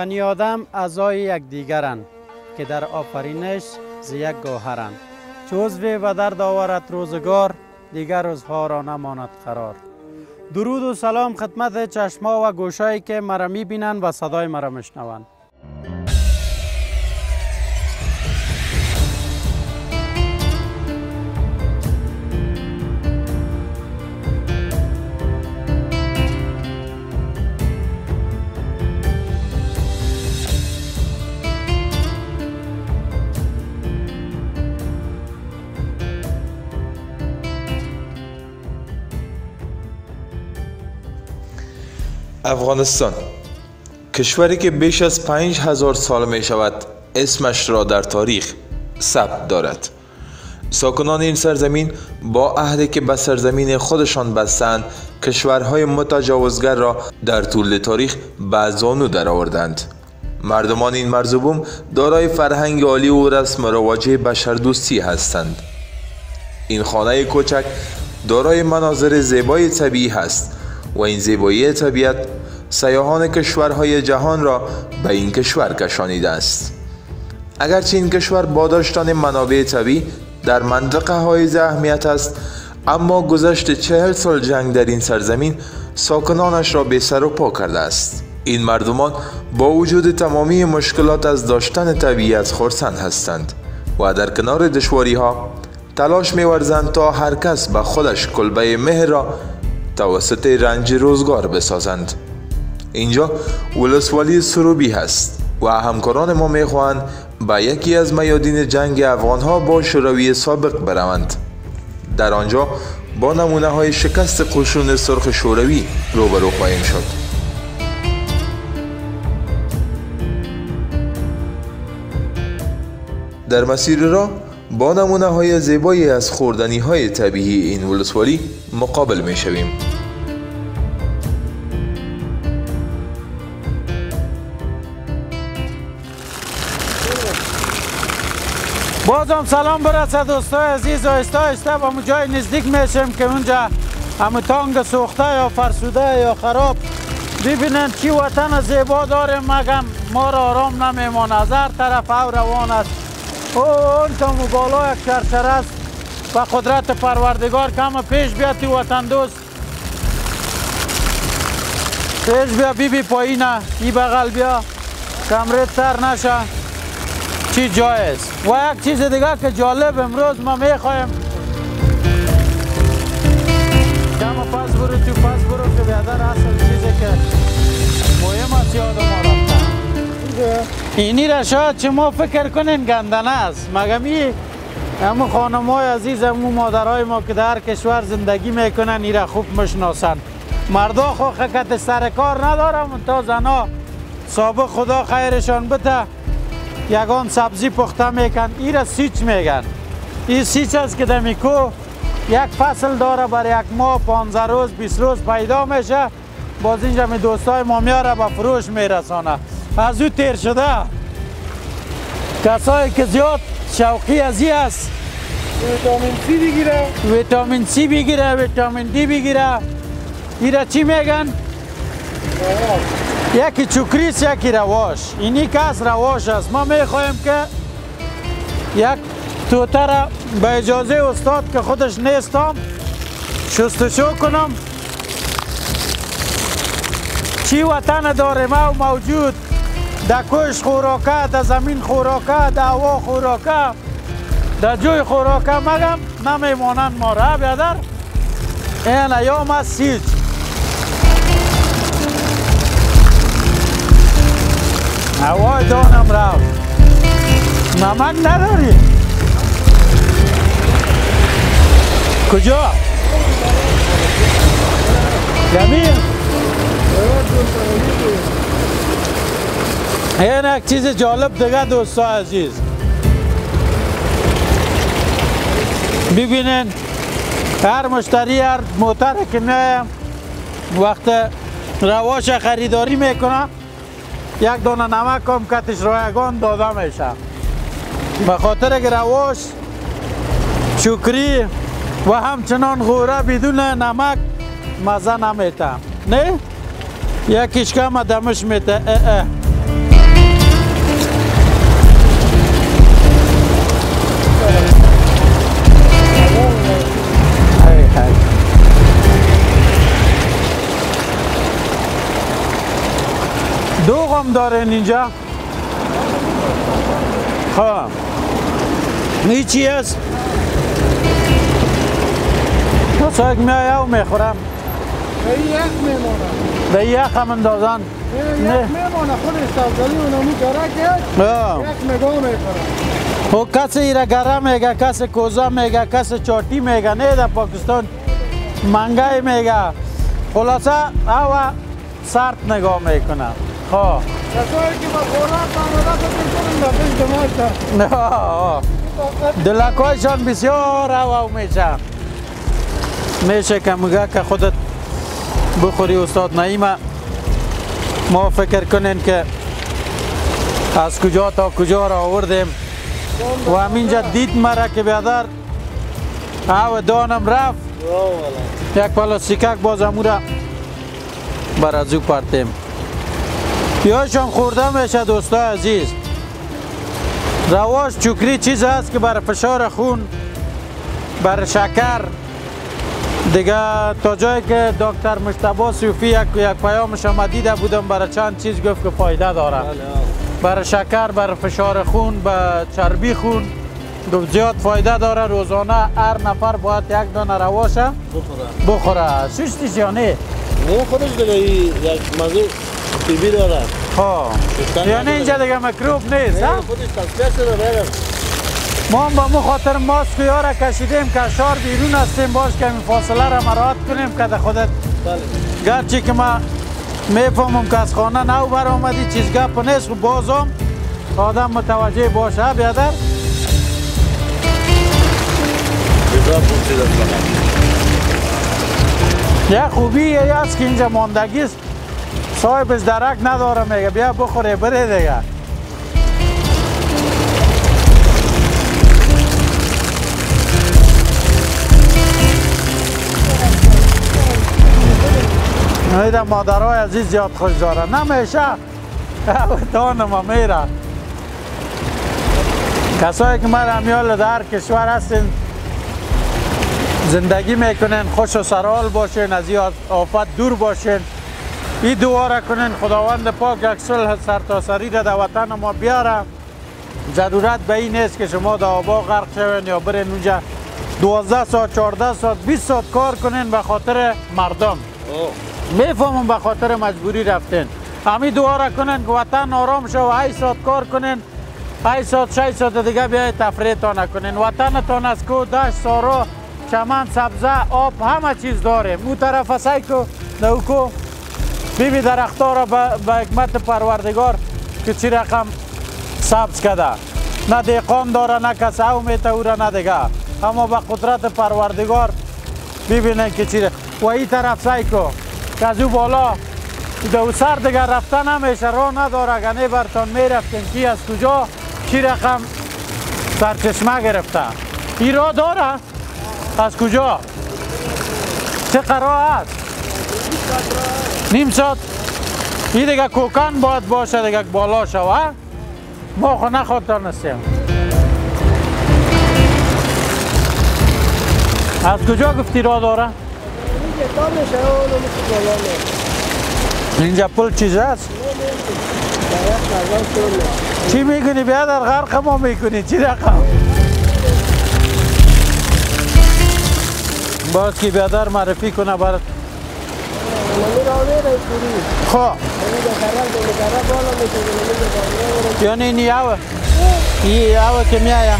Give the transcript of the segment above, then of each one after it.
بنی آدم اعضای یکدیگرند که در آفرینش ز یک گوهرند. چو عضوی به درد آورد روزگار، دیگر عضوها را نماند قرار. درود و سلام خدمت چشما و گوشایی که مرا می‌بینند و صدای مرا میشنوند. افغانستان کشوری که بیش از 5000 سال می شود اسمش را در تاریخ ثبت دارد. ساکنان این سرزمین با عهدی که به سرزمین خودشان بستند کشورهای متجاوزگر را در طول تاریخ به زانو درآوردند. مردمان این مرزبوم دارای فرهنگ عالی و رسم و رواج بشردوستی هستند. این خانه کوچک دارای مناظر زیبای طبیعی است و این زیبایی طبیعت سیاحان کشورهای جهان را به این کشور کشانیده است. اگرچه این کشور با داشتن منابع طبیعی در منطقه های اهمیت است، اما گذشت 40 سال جنگ در این سرزمین ساکنانش را بی سر و پا کرده است. این مردمان با وجود تمامی مشکلات از داشتن طبیعت خرسند هستند و در کنار دشواری ها تلاش می ورزند تا هر کس به خودش کلبه مهر را توسط رنج روزگار بسازند. اینجا ولسوالی سروبی هست و همکاران ما میخواهند به یکی از میادین جنگ افغانها با شوروی سابق بروند. در آنجا با نمونه های شکست قشون سرخ شوروی روبرو خواهیم شد. در مسیر راه با نمونه های زیبایی از خوردنی های طبیعی این ولسوالی مقابل می شویم. بازم سلام برسه دوستای عزیز. آهسته آهسته به اون جای نزدیک میشیم که اونجا همه تانگ سوخته یا فرسوده یا خراب. ببینن چی وطن زیبا داریم، مگم ما را آرام نمیمانه. از هر طرف او روان است. اون تا بالا یک چرچر است. با قدرت پروردگار کم پیش بیا تی وطن دوست. پیش بیا بی پایینه. ای بغل بیا کمرت سر نشه. چی جای است. و یک چیز دیگه که جالب امروز ما میخوایم کم پس برو تو پس برو که بیادر اصل چیزی که مهم است یاد ما رفته. اینی را شاید چه ما فکر کنین گندنه است، مگم ای همون خانم های عزیز همون مادرهای ما که در کشور زندگی میکنن ای را خوب مشناسن. مردا خو خکت سر کار ندارم تا زنا سابق خدا خیرشان بده یگان سبزی پخته میکن. ای را سیچ میگن. این سیچ است که دمیکو یک فصل داره برای یک ماه 15 روز 20 روز پیدا میشه. باز اینجا می دوستای ما میاره به فروش میرسانه. از او تیر شده کسایی که زیاد شوقی از این است ویتامین سی بگیره، ویتامین سی بگیره، ویتامین دی بگیره. این را چی میگن؟ یکی چوکریس یکی رواش. اینی که از رواش است. ما میخوایم که یک توته را به اجازه استاد که خودش نیستم شستشو کنم. چی وطن داریم او موجود. در کوش خوراکه، در زمین خوراکه، در هوا خوراکه، در جوی خوراکه مگم نمیمانند ما را بیادر. این ایام از سیج هوای دانم رفت. نمک نداری؟ کجا؟ جمیل؟ این یک چیز جالب دیگه دوستا عزیز ببینین. هر مشتری هر موتر که میایم وقت رواش خریداری میکنه یک دانه نمک هم کتش رایگان داده میشه به خاطر که رواش شکری و همچنان غوره بدون نمک مزه نمیته. نه؟ یکیش کم دمش میته. هم دارین اینجا؟ خب این چی است؟ کسایی که میای او میخورم این یخ میمونه. به یخ هم اندازن؟ یخ میمونه خودش تبدیلی اونمو گره کرد یخ نگاه میکنه. و کسی ایره گره میگه، کسی کوزا میگه، کسی چاتی میگه، نه در پاکستان منگای میگه. خلاصه او سرد نگاه میکنه. خب کسایی که با خوراک آمده کنن نفش دماغ دلکایشان بسیار او میشه که میگه که خودت بخوری. استاد نعیمه ما فکر کنین که از کجا تا کجا را آوردیم و همینجا دید مرا که بیادر او دانم رفت یک پلاستیکک باز امو را بر از او پرتیم. یاشان خورده میشه دوستای عزیز. رواش چوکری چیز هست که بر فشار خون، بر شکر دیگه، تا جایی که دکتر مجتبی صوفی یک پیامش ما دیده بودم برای چند چیز گفت که فایده داره. برای شکر، برای فشار خون، برای چربی خون گفت زیاد فایده داره. روزانه هر نفر باید یک دانه رواشه بخوره. سوشتیش یا نه؟ نه خودش دیگه یک مزه طبیعی داره. خب یعنی اینجا دیگه مکروب نیست؟ نه خودش تصفیه شده بیرم. ما هم به خاطر ماسک یاره کشیدیم که شار بیرون هستیم باش که این فاصله را مراعات کنیم که خودت گرچه که ما میفهمم که از خانه نو بر آمدی چیز گپ نیست و بازم آدم متوجه باشه بیادر. یه خوبی هست که اینجا ماندگی است، صاحبش درک نداره میگه بیا بخوره بره دیگه. ایده مادرهای عزیز زیاد خوش داره نمیشه دانم میره. کسایی که من همیال در کشور هستین زندگی میکنین خوش و سرحال باشین، از این آفت دور باشین. این دعا را کنین خداوند پاک یک صلح سرتاسری را در وطن ما بیاره. ضرورت به این نیست که شما در آبا غرق شوین یا برین اونجا 12 ساعت 14 ساعت 20 ساعت کار کنین به خاطر مردم. میفهمم به خاطر مجبوری رفتین. همین دعا را کنین که وطن آرام شو و 8 ساعت کار کنین، 8 ساعت 6 ساعت دیگه بیاید تفریح تان کنین. وطنتان از کو، دشت، صحرا، چمن، سبزه، آب همه چیز داریم. اون طرف سعی کو نوکو بیبی درختها را به حکمت پروردگار که چی رقم سبز کده. نه دیقان داره نه کسی او میته او را نه دیگه، اما به قدرت پروردگار ببینن که چی. و این طرف سعی کو که از او بالا دو سر دیگه رفتن همیشه راه نداره. اگه نه برتان میرفتین کی از کجا چی رقم سرچشمه گرفته. این راه داره از کجا چه قرار هست؟ نیم ساعت. این دیگه کوکن باید باشه دیگه بالا شوه. ما خو نخواد نستیم. از کجا گفتی راه داره؟ اینجا پل چیز هست؟ چی میکنی بیادر غرق ما میکنی چی رقم؟ باز که بیادر معرفی کنه برات. خب یعنی این یاوه که میایه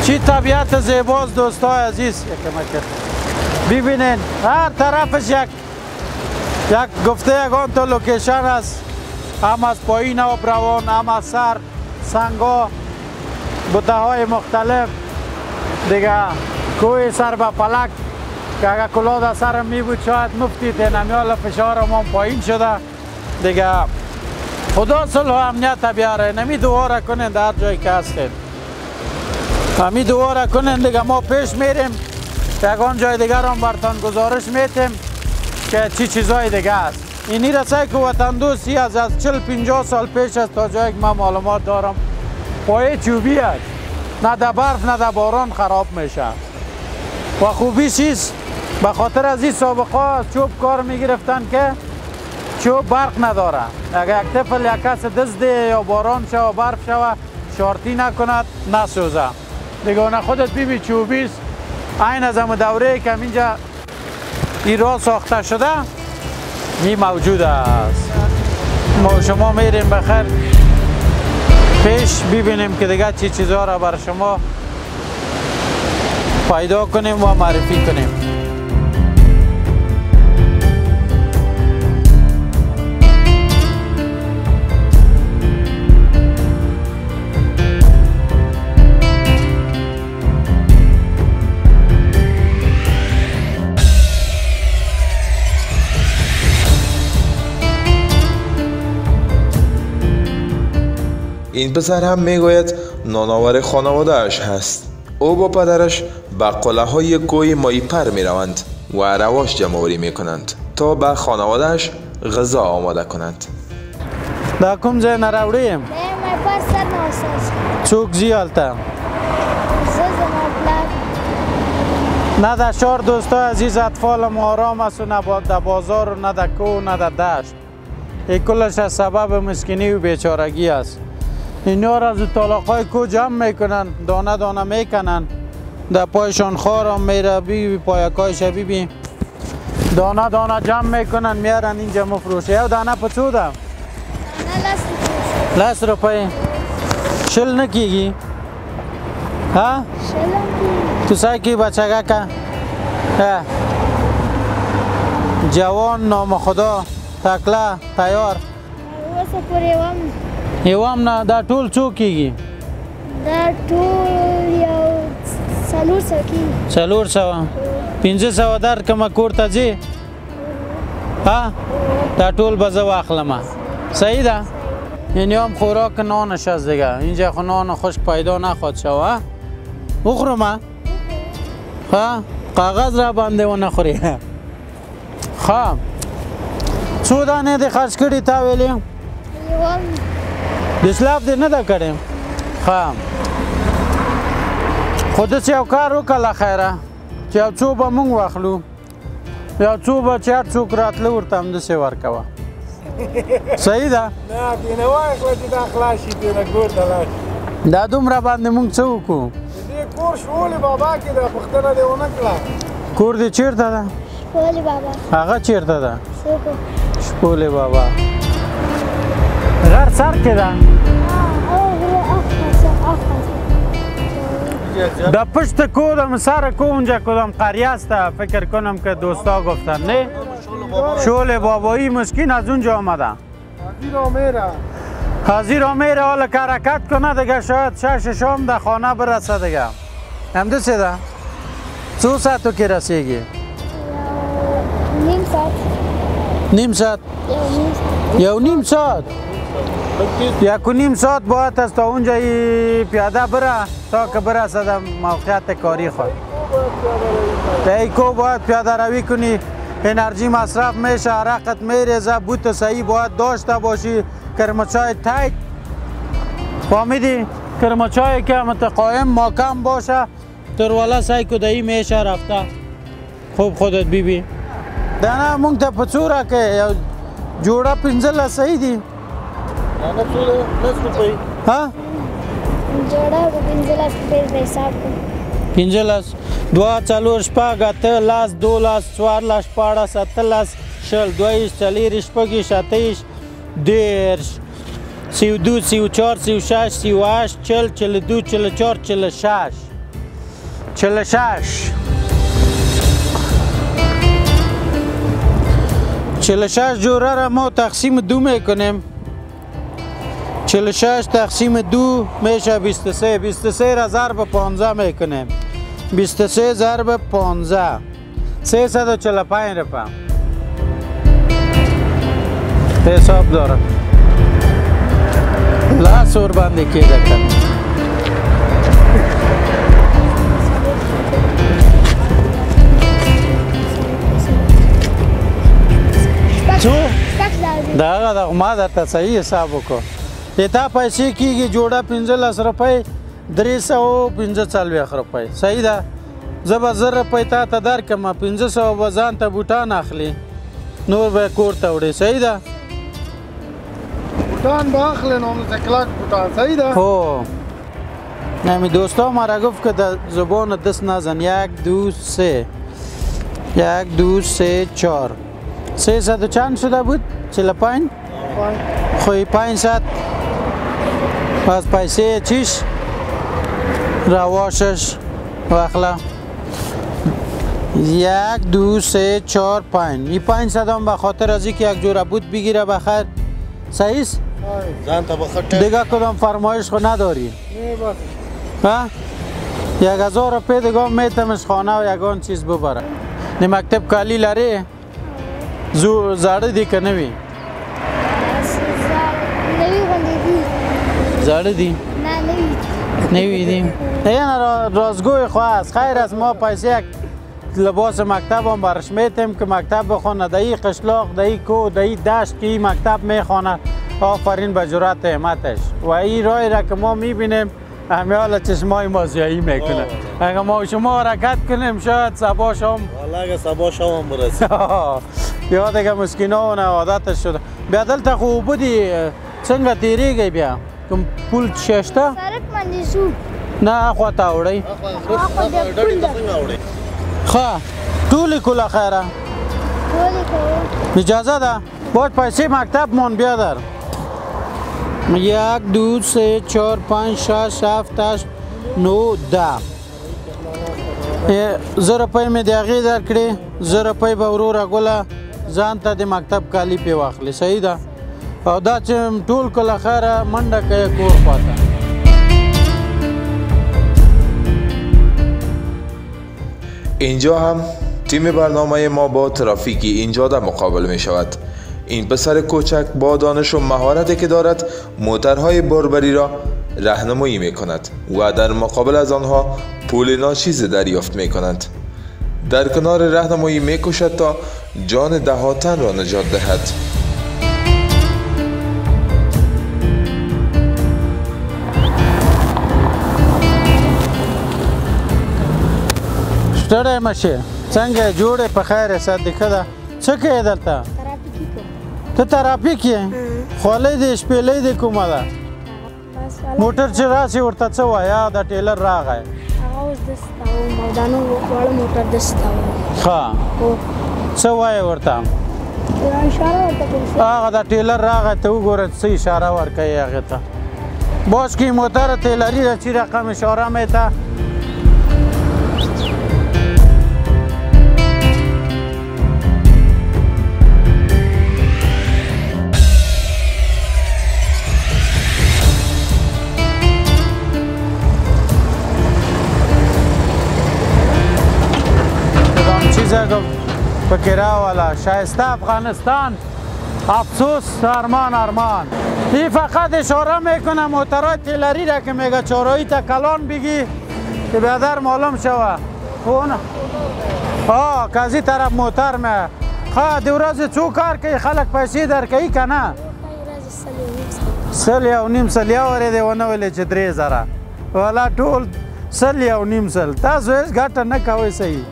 چی طبیعت زیباست دوستای عزیز. ببینین هر طرفش یک گفته یکان تا لوکیشن هست، هم از پایین آب روان، هم از سر سنگا بوته های مختلف دیگه، کوه سر به فلک که اگه کلاه در سرم می بود شاید مفتید. نمیال فشار ما پایین شده دیگه. خدا صلح و امنیت بیاره. نمی دعا را کنین در هر جایی که هستید، همی دعا را کنین دیگه. ما پیش میریم یکان جای دیگر هم برتان گزارش میتیم که چی چیزای دیگه است. اینی رسای که وطن دوستی از 40-50 سال پیش است تا جایی که من معلومات دارم پایه چوبی است، نه در برف نه در باران خراب میشه. و خوبی چیست به خاطر از این سابقه چوب کار میگرفتن که چوب برق نداره. اگر یک طفل یک کس دزده یا باران شوه برف شوه شارتی نکند نسوزه. دیگه اون خودت ببین چوبیست این از همون دوره که اینجا ایران ساخته شده این موجود است. ما شما میریم بخیر پیش ببینیم که دیگه چی چیزها را بر شما پیدا کنیم و معرفی کنیم. این پسر هم میگوید نانآور خانواده اش هست. او با پدرش به قله های کوه ماهی پر می روند و رواش جمع آوری می کنند تا به خانواده اش غذا آماده کنند. در کم ځای نه راوړې یم؟ څوک ځي هلته؟ نه در شهر دوستا عزیز اطفال ما آرام است و نه در بازار و نه در کوه نه در دشت. این کلش از سبب مسکینی و بیچارگی است. اینا را از طلاقای کو جمع میکنن، دانه دانه میکنن، در پایشان خارم میره بی پایکایش بی دانه دانه جمع میکنن میارن اینجا مفروشه. یو دانه په څو ده؟ دانه 10 روپۍ. شل نکیږي؟ ها؟ تو سعی کی بچگه که؟ جوان نام خدا تکله تیار یوام نه دا ټول څو کیږي؟ دا ټول یو 400 کیږي. 500 درکمه کور ته ځې؟ ها؟ دا ټول به زه واخلمه. صحیح ده؟ یعنی هم خوراک نانش است دیگه. اینجا خو نان خشک پیدا نخواد شوه. بخورم؟ ها؟ کاغذ را باندې و نخوری. ها؟ څو دانې دې خرڅ کړي تا ویلې؟ یوم. د اسلاف دې نه ده کړې؟ ښه خو داسې یو کار وکړه خیره چې یو څو به موږ واخلو یو څو به چې هر څوک راتله ورته همداسې ورکوه. صحیح ده؟ نه بینه وایه چې دا خلاص شي بینه کور ته لاړ شي. دا دومره باندې موږ څه وکړو؟ د دې کور شولې بابا کې ده پوښتنه دې ونه کړه. کور دې چېرته ده؟ شپولې بابا. هغه چېرته ده؟ شپولې بابا. غر سر کې ده؟ در پشت کودم سر کو اونجا کدام قریه است فکر کنم که دوستا گفتن نه؟ شول بابایی مسکین از اونجا آمده. حاضر میره حالا که حرکت کنه دیگه شاید 6 شام در خانه برسه دیگه. همدسته ده؟ چو ساعتو که رسیگی؟ نیم ساعت. نیم ساعت؟ یو نیم ساعت؟ 1.5 ساعت باید است تا اونجا پیاده بره تا که برسه در موقعیت کاری خود. ایکو باید پیاده روی کنی، انرژی مصرف میشه، حرکت میریزه، بوت صحیح باید داشته باشی، کرمچای تایت فهمیدی؟ کرمچایی که متقایم محکم باشه ترواله سعی کدایی میشه رفته. خوب خودت بیبی دانه مونگ تا پچوره که جوڑا 15 صحیح دی؟ دانه چوده 10 روپۍ. ها؟ جوړه 15 روپۍ حساب کړ. 15 2 4 شپږ 8 10 12 14 15 17 شل 22 40 شپږ 27 10 32 34 36 38 40 42 44 46 46 46 جوره را ما تقسیم 2 میکنیم. 46 تقسیم 2 میشه 23. 23 را ضرب 15 میکنیم. 23 ضرب 15 345 روپیه حساب داره. لاسور باندې کېده کنه. څو؟ دغه دغه ما درته صحیح حساب وکړو. د تا پیسې کېږي جوړه 15 روپۍ 345 روپۍ. صحیح ده؟ زه به 1000 روپۍ تا ته درکړم 1500 به ځان ته بوټان اخلي نور به کور ته وړې. صحیح ده؟ بوتان با اخل ناموس کلاک بوتان صحیح ده؟ خب نمی دوستا ما را گفت که در زبان دست نزن 1 2 3 1 2 3 4 300 چند شده بود؟ 45 خوی 500 از پیسه چیش رواشش وخلا 1 2 3 4 5 این 500 هم به خاطر از اینکه یک جور بود بگیره بخیر صحیح است؟ زن تا بخیر دیگه کدام فرمایش خود نداری؟ نه بس 1000 روپیه دیگه میتمش خانه و یگان چیز ببره دی مکتب کالی لری؟ زاده دی که نوی؟ نوی غنده دی زاده دی؟ نه نوی نوی دی؟ این رازگوی خواه است خیر از ما پیسه یک لباس مکتب هم برش میتیم که مکتب بخونه دایی قشلاق دایی کو دایی دشت که این مکتب میخونه آفرین به جرات همتش و این رای را که ما میبینیم همیال چشمای ما زیایی میکنه اگه ما شما حرکت کنیم شاید صبح شام والله اگه صبح شام هم برسیم یا دیگه مسکینا و عادتش شده بیا دلتا خوب بودی څنګه تیریږي بیا کوم پول ششته سرک باندې شو نه خوا ته وړئ ډډې ته څنګه وړې ښه ټولې کله خیره ټولې کوو اجازه ده باید پیسې مکتب مون بیا در 1 2 3 4 5 6 7 8 9 10 زه روپۍ مې د هغې درکړې زه روپۍ به وروره ګله ځان ته د مکتب کالي پې واخلې صحیح ده او دا چې ټول کله خیره منډه کوې کور خواته اینجا هم تیم برنامه ما با ترافیکی اینجا در مقابل می شود. این پسر کوچک با دانش و مهارتی که دارد موترهای باربری را راهنمایی می کند و در مقابل از آنها پول ناچیز دریافت می کند. در کنار راهنمایی می کوشد تا جان دهاتن را نجات دهد. ستړی مشې څنګه جوړې په خیر صدقه ده څه کوې دلته ترافیکي کوم ته ترافیک یې خولۍ دې شپېلۍ دې کومه ده بس موټر چې راسې ورته څه وایه دا ټیلر راغی هغه اوس داسې ته وم او دا نو واړه موټر داسې ته وم ښه هو څه وایې ورته یوه اشاره ورته کوم هغه دا ټیلر راغی ته وګوره څه اشاره ورکوي هغې ته باز کی موتر تیلری را چی رقم اشاره میته فکرها والا شایسته افغانستان افسوس ارمان ارمان این فقط اشاره میکنه موترهای تیلری را که میگه چهارایی تا کلان بگی که بیادر معلوم شوه اون که از این طرف موتر می خواه دیوراز چو کار که خلق پیسی در که ای که نه سل یو نیم سل یو وری دی ونه ویلی چې 3000 والا ټول سل یو نیم سل تاسو هیڅ ګټه نه کوئ صحیح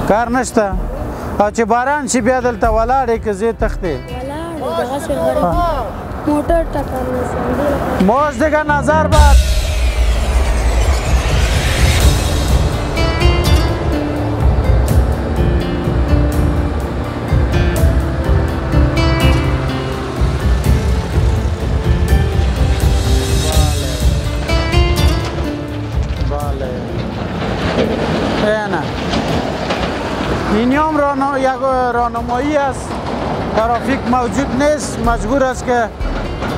کار نشته او چې باران شي بیا دلته ولاړې که زه تختې موټر ټکر نشي موج دیگه نظر باد این هم یک راهنمایی است ترافیک موجود نیست مجبور است که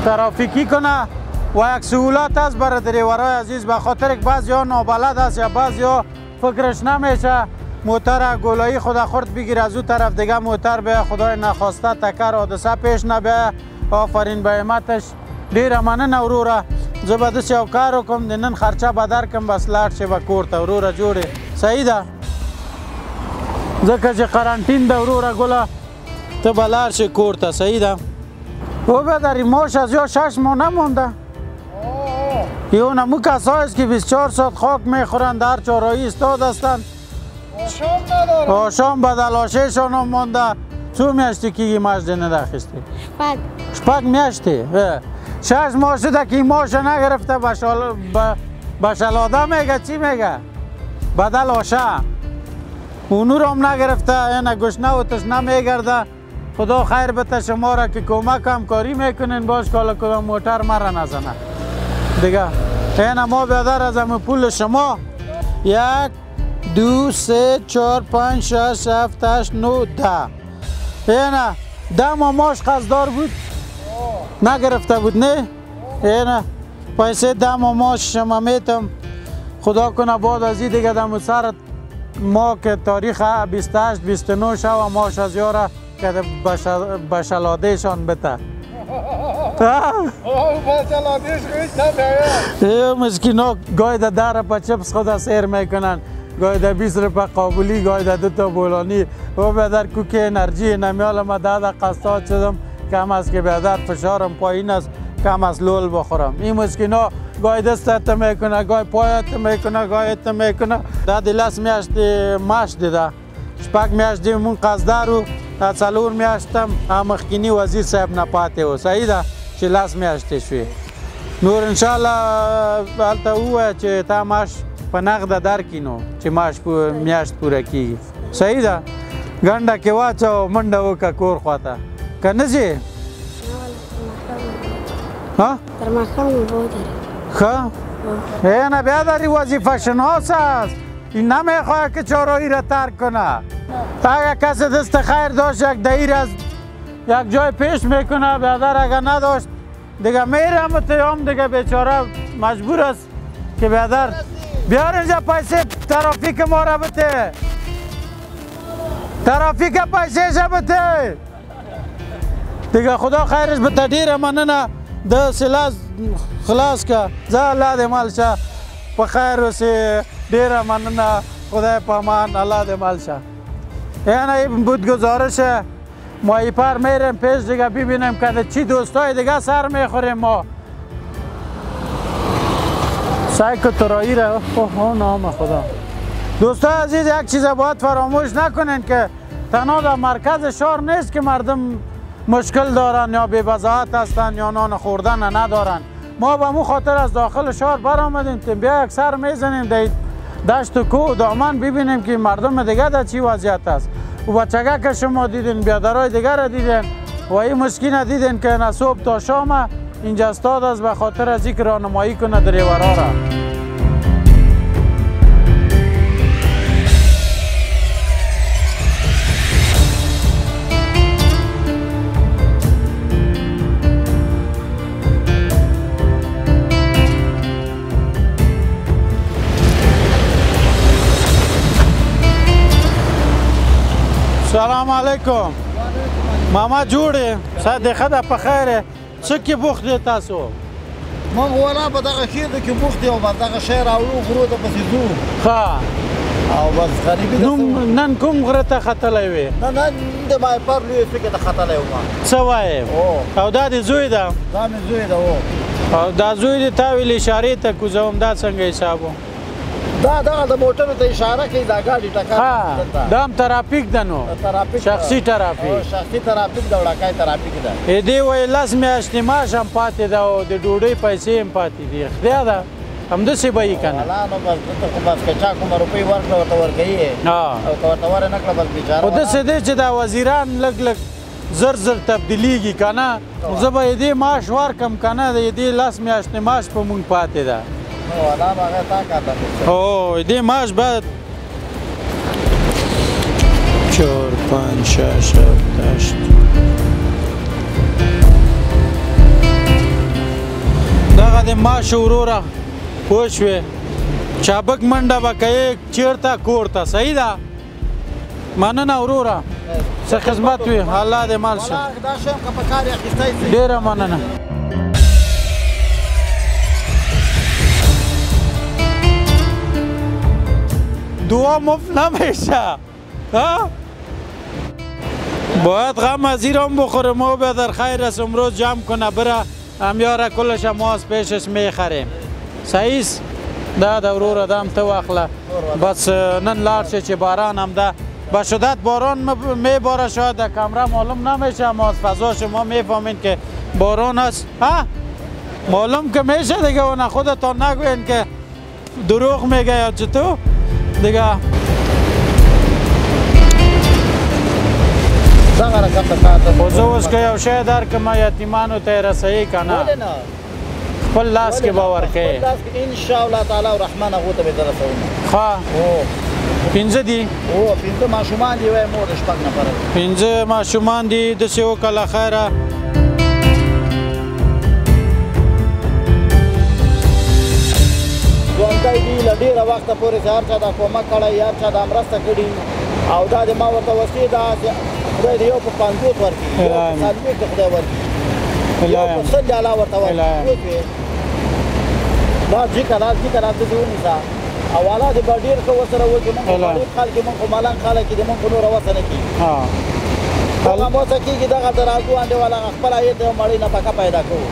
ترافیکی کنه و یک سهولت است برای دریورای عزیز به خاطر که بعضی ها نابلد است یا بعضی ها فکرش نمیشه موتر گلایی خود خورد بگیر از اون طرف دیگه موتر به خدای نخواسته تکر حادثه پیش نبیه آفرین به همتش ډیره مننه وروره زه به داسې یو کار وکړم د نن خرچه به درکړم بس لاړ شي به کور ته وروره جوړې صحیح ده ځکه چې قرنټین ده وروره ګله ته به لاړ شي کور ته صحیح ده او بداری ماش از یا 6 ماه نمونده یه نمو کسایی است که 24 ساعت خاک میخورند در چهارراهی استاد هستند آشام به دلاشهشان هم مانده چو میاشتی که مجد ندخستی؟ شپږ میاشتې 6 ماه شده که این ماش نگرفته بشلاده میگه چی میگه بدل آشه اونو رو هم نگرفته این گشنه و تشنه میگرده خدا خیر بده شما را که کمک هم کاری میکنین باش کالا کدام موتر مرا نزنه دیگه این ما بیادر از همه پول شما 1 2 3 4 5 6 7 8 9 10 این 10 ماه ماش قصدار بود نگرفته بود نه این پیسه 10 ماه ماش شما میتم خدا کنه بعد از این دیگه دم سر ما که تاریخ 28 29 شو ماش از یاره که بشلادهشان بته بشلادهش خویش مسکینا گاهی در پا چپس خود سیر میکنن گاهی در 20 روپه قابلی گاهی در 2 تا بولانی و بیادر کوک انرژی نمیال ما ده قصاد شدم کم است که بیادر فشارم پایین است کم از لول بخورم این مسکینا گاهی دستت میکنه گاهی پایت میکنه گاهی میکنه ده دلس میاشت ماش دیده شپک میاشت من قصده رو تا سالور میاشتم مخکینی وزیر صاحب نپاته و صحیح ده چه لس میاشته شوی نور انشاءالله حالتا اوه چه تا ماش په نغده درکینو چې ماش میاشت پوره کیږي صحیح ده ګنډه کې واچو منډه وکړه کور خواته که نه ځې تر ماښام اوبه ودرې ښه اینه بیادری وظیفه شناس است این نمیخواه که چارایی را ترک کنه اگر کسی دست خیر داشت یک دهیر از یک جای پیش میکنه بیادر اگر نداشت دیگه میرم تیام دیگه بیچاره مجبور است که بیادر بیار اینجا پیسه ترافیک ما را بده ترافیک پیسه شا بده دیگه خدا خیرش بده دیر مننه ده سلاس خلاص که زه الله دی مال شه په خیر اوسې ډیره مننه خدای په امان الله دی مال شه یعنی این بود گزارش ماهی پر میریم پیش دیگه ببینیم که چی دوستای دیگه سر میخوریم ما سعی که ترایی را اوه نام خدا دوستای عزیز یک چیز باید فراموش نکنین که تنها در مرکز شهر نیست که مردم مشکل دارن یا بی‌وضاحت هستن یا نان خوردن ندارن ما به مو خاطر از داخل شهر برآمدیم که بیا یک سر میزنیم در دشت و کوه و دامن ببینیم که مردم دیگه در چی وضعیت است و بچگه که شما دیدین بیادرای دیگر را دیدین و این مسکین دیدین که نه صبح تا شام اینجا استاد است به خاطر از اینکه راهنمایی کنه دریورا را سلام علیکم ماما جوړې صادقه ده په خیره څه کې بوخت دی تاسو موږ ولا په دغه خیر کې بوخت یو په دغه شهر اورو غرو ته پسې ځو ښه او بس غریبي نن کوم غره ته ختلی وې نن د مای پر لوی فکر ته ختلی وم څه وایې او دا دې زوی ده دا مې زوی ده او دا زوی دې تا ویل اشارې ته کوزوم دا څنګه حساب و دا دغه د موټرو ته اشاره کوي دا ګاډي ټکر دا هم ترافیک ده نو شخصي ترافیک شخصي ترافیک د وړاکای ترافیک ده دې وایي 10 میاشتې معاش هم پاتې ده او د ډوډۍ پیسې هم پاتې دي خدای ده همداسې به یې که نه نو بس که چا کومه روپۍ ورکړه ورته ورکوي او که ورته ور نه کړه بس بیچاره خو داسې دی چې دا وزیران لږ لږ زر زر تبدیلیږي که نه زه به یې دې معاش ورکړم که نه د دې 10 میاشتې معاش په مونږ پاتې ده او دې معاش باید 4 5 6 7 8 دغه د معاش وروره پوه شوې چابک منډه به کوې چېرته کور ته صحیح ده مننه وروره څه خدمت وي الله دې مال شه ډېره مننه دعا مفت نمیشه باید غم از ایران بخورم و به در خیر است امروز جمع کنه بره امیاره کلش ما از پیشش میخریم صحیح است ده دورو را دم تو اخله بس نن لار شه چه باران هم ده به شدت باران میباره شاید در کمره معلوم نمیشه ما از فضا شما میفهمین که باران است. ها معلوم که میشه دیگه و خودتان نگوین که دروغ میگه یا چطور دیگه. خصوص که یو شای در که ما یتیمانو ته رسایی کنه خپل لاس کې باور کوي ان شاء الله تعالی الرحمن هغه ته به درسونه. ها پنځه دي او پنځه ماشومان دی وای مور شپږ نفر پنځه ماشومان دي د سیو کله خیره ژوندی دي له ډېره وخته پورې چې هر چا دا کومک کړی هر چا دا مرسته کړي او دا د ما ورته وسیې دا خدای دې یو په 50 ورکړي یو په 40 خدای ورکړي یو په 100 الله ورته ورکړي دا ذکر دې ونیسه او الله دې به ډېر ښه ورسره وکړي موږ غریب خلک موږ خو مالان خلک دي موږ خو نوره وسه نه کېږي هغه موسه کېږي دغه د راځو انډې والا خپل عاید یو مړۍ نفقه پیدا کوو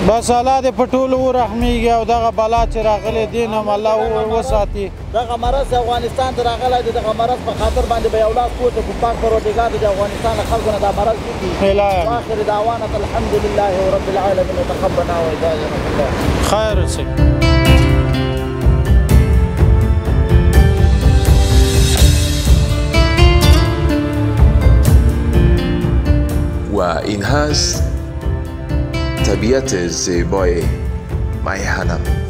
بس الله دې په ټولو ورحمېږي او دغه بلا چې راغلی دین هم الله وساتي. دغه مرض افغانستان ته راغلی دی دغه مرض په خاطر باندې به یو لاس پورته کړو پاک پروردګار د افغانستان له خلکو نه دا مرض وکړي. واخر دعوانا الحمد لله رب العالمین وتقبلنا وإجازنا الله خیر اوسئ. و این هست طبیعت زیبای میهنم.